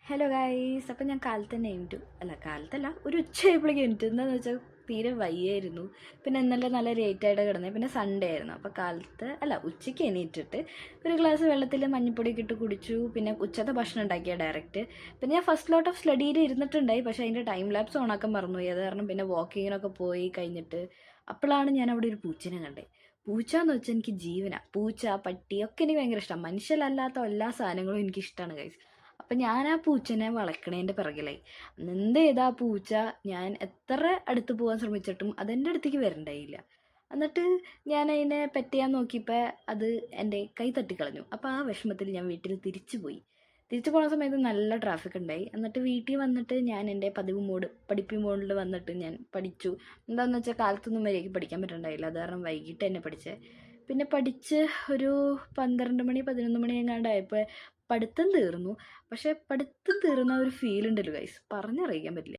Hello guys, അപ്പം ഞാൻ കാലത്ത് തന്നെ എണീറ്റു. കാലത്തല്ല, ഒരു ഉച്ചയായപ്പോഴേക്കും എണീറ്റു. എന്താണെന്ന് വെച്ചാൽ തീരെ വയ്യായിരുന്നു. പിന്നെ ഇന്നലെ നല്ല ലേറ്റായിട്ട് കിടന്നത്. പിന്നെ സൺഡേ ആയിരുന്നു. അപ്പോൾ ഉച്ചയ്ക്ക് എണീറ്റിട്ട് ഒരു ഗ്ലാസ് വെള്ളത്തിൽ മഞ്ഞൾപ്പൊടിയൊക്കെ ഇട്ട് കുടിച്ചു. പിന്നെ ഉച്ചത്തെ ഭക്ഷണം ഉണ്ടാക്കിയ ഡയറക്റ്റ്. പിന്നെ ഞാൻ ഫസ്റ്റ് ലോട്ട് ഓഫ് സ്റ്റഡിയിൽ ഇരുന്നിട്ടുണ്ടായി. പക്ഷേ അതിൻ്റെ ടൈം ലാപ്സ് ഓണാക്കാൻ മറന്നുപോയി. അത് കാരണം പിന്നെ വാക്കിങ്ങിനൊക്കെ പോയി കഴിഞ്ഞിട്ട് അപ്പോഴാണ് ഞാൻ അവിടെ ഒരു പൂച്ചനെ കണ്ടത്. പൂച്ച എന്ന് വെച്ചാൽ എനിക്ക് ജീവനാണ്. പൂച്ച, പട്ടി ഒക്കെ എനിക്ക് ഭയങ്കര ഇഷ്ടമാണ്. മനുഷ്യരല്ലാത്ത എല്ലാ സാധനങ്ങളും എനിക്ക് ഇഷ്ടമാണ് ഗൈസ്. അപ്പം ഞാൻ ആ പൂച്ചനെ വളയ്ക്കണേൻ്റെ പിറകിലായി. എന്ത് ചെയ്താൽ ആ പൂച്ച, ഞാൻ എത്ര അടുത്ത് പോകാൻ ശ്രമിച്ചിട്ടും അതെൻ്റെ അടുത്തേക്ക് വരണ്ടായില്ല. എന്നിട്ട് ഞാൻ അതിനെ പെറ്റ് ചെയ്യാൻ നോക്കിയപ്പോൾ അത് എൻ്റെ കൈ തട്ടിക്കളഞ്ഞു. അപ്പോൾ ആ വിഷമത്തിൽ ഞാൻ വീട്ടിൽ തിരിച്ചു പോയി. തിരിച്ചു പോകുന്ന സമയത്ത് നല്ല ട്രാഫിക് ഉണ്ടായി. എന്നിട്ട് വീട്ടിൽ വന്നിട്ട് ഞാൻ എൻ്റെ പതിവ് മോഡ്, പഠിപ്പി മോഡിൽ വന്നിട്ട് ഞാൻ പഠിച്ചു. എന്താണെന്ന് വെച്ചാൽ കാലത്തൊന്നും മര്യാദയ്ക്ക് പഠിക്കാൻ പറ്റുന്നുണ്ടായില്ല. അത് കാരണം വൈകിട്ട് തന്നെ പഠിച്ചത്. പിന്നെ പഠിച്ച് ഒരു 12 മണി 11 മണി എങ്ങാണ്ടായപ്പോൾ പഠിത്തം തീർന്നു. പക്ഷേ പഠിത്തം തീർന്ന ഒരു ഫീൽ ഉണ്ടല്ലോ ഗൈസ്, പറഞ്ഞറിയിക്കാൻ പറ്റില്ല.